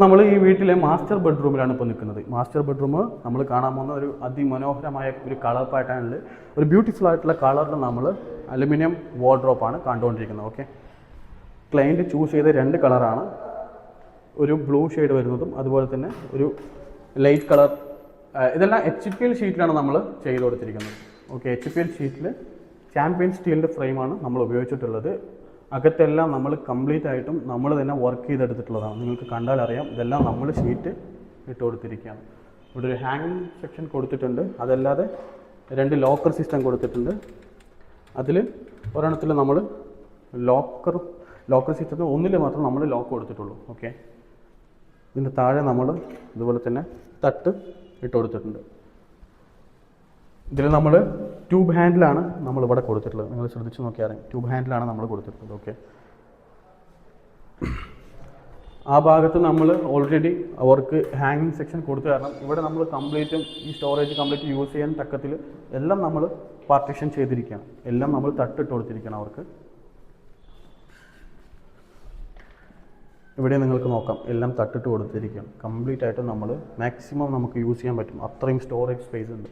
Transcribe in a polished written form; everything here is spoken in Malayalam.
നമ്മൾ ഈ വീട്ടിലെ മാസ്റ്റർ ബെഡ്റൂമിലാണ് ഇപ്പോൾ നിൽക്കുന്നത്. മാസ്റ്റർ ബെഡ്റൂം നമ്മൾ കാണാൻ പോകുന്ന ഒരു അതിമനോഹരമായ ഒരു കളർ പാറ്റേണിൽ ഒരു ബ്യൂട്ടിഫുൾ ആയിട്ടുള്ള കളറിൽ നമ്മൾ അലുമിനിയം വാർഡ്രോപ്പാണ് കണ്ടുകൊണ്ടിരിക്കുന്നത്. ഓക്കെ, ക്ലയൻറ്റ് ചൂസ് ചെയ്ത രണ്ട് കളറാണ്, ഒരു ബ്ലൂ ഷെയ്ഡ് വരുന്നതും അതുപോലെ തന്നെ ഒരു ലൈറ്റ് കളർ. ഇതെല്ലാം HPL ഷീറ്റിലാണ് നമ്മൾ ചെയ്ത് കൊടുത്തിരിക്കുന്നത്. ഓക്കെ, HPL ഷീറ്റിൽ ചാമ്പ്യൻ സ്റ്റീലിൻ്റെ ഫ്രെയിമാണ് നമ്മൾ ഉപയോഗിച്ചിട്ടുള്ളത്. അകത്തെല്ലാം നമ്മൾ കംപ്ലീറ്റ് ആയിട്ടും നമ്മൾ തന്നെ വർക്ക് ചെയ്തെടുത്തിട്ടുള്ളതാണ്. നിങ്ങൾക്ക് കണ്ടാൽ അറിയാം, ഇതെല്ലാം നമ്മൾ ഷീറ്റ് ഇട്ട് കൊടുത്തിരിക്കുകയാണ്. ഇവിടെ ഒരു ഹാങ്ങിങ് സെക്ഷൻ കൊടുത്തിട്ടുണ്ട്, അതല്ലാതെ രണ്ട് ലോക്കർ സിസ്റ്റം കൊടുത്തിട്ടുണ്ട്. അതിൽ ഒരെണ്ണത്തിൽ നമ്മൾ ലോക്കർ സിസ്റ്റത്തിൽ ഒന്നിൽ മാത്രം നമ്മൾ ലോക്ക് കൊടുത്തിട്ടുള്ളൂ. ഓക്കെ, ഇതിൻ്റെ താഴെ നമ്മൾ ഇതുപോലെ തന്നെ തട്ട് ഇട്ട് കൊടുത്തിട്ടുണ്ട്. ഇതിൽ നമ്മൾ ട്യൂബ് ഹാൻഡിലാണ് നമ്മളിവിടെ കൊടുത്തിട്ടുള്ളത്. നിങ്ങൾ ശ്രദ്ധിച്ച് നോക്കിയാൽ അറിയാം, ട്യൂബ് ഹാൻഡിലാണ് നമ്മൾ കൊടുത്തിട്ടുള്ളത്. ഓക്കെ, ആ ഭാഗത്ത് നമ്മൾ ഓൾറെഡി അവർക്ക് ഹാങ്ങിങ് സെക്ഷൻ കൊടുത്തു കാരണം ഇവിടെ നമ്മൾ കംപ്ലീറ്റും ഈ സ്റ്റോറേജ് കംപ്ലീറ്റ് യൂസ് ചെയ്യാൻ തക്കത്തിൽ എല്ലാം നമ്മൾ പാർട്ടീഷൻ ചെയ്തിരിക്കുകയാണ്. എല്ലാം നമ്മൾ തട്ടിട്ട് കൊടുത്തിരിക്കുകയാണ് അവർക്ക്. ഇവിടെ നിങ്ങൾക്ക് നോക്കാം, എല്ലാം തട്ടിട്ട് കൊടുത്തിരിക്കുകയാണ്. കംപ്ലീറ്റ് ആയിട്ട് നമ്മൾ മാക്സിമം നമുക്ക് യൂസ് ചെയ്യാൻ പറ്റും, അത്രയും സ്റ്റോറേജ് സ്പേസ് ഉണ്ട്.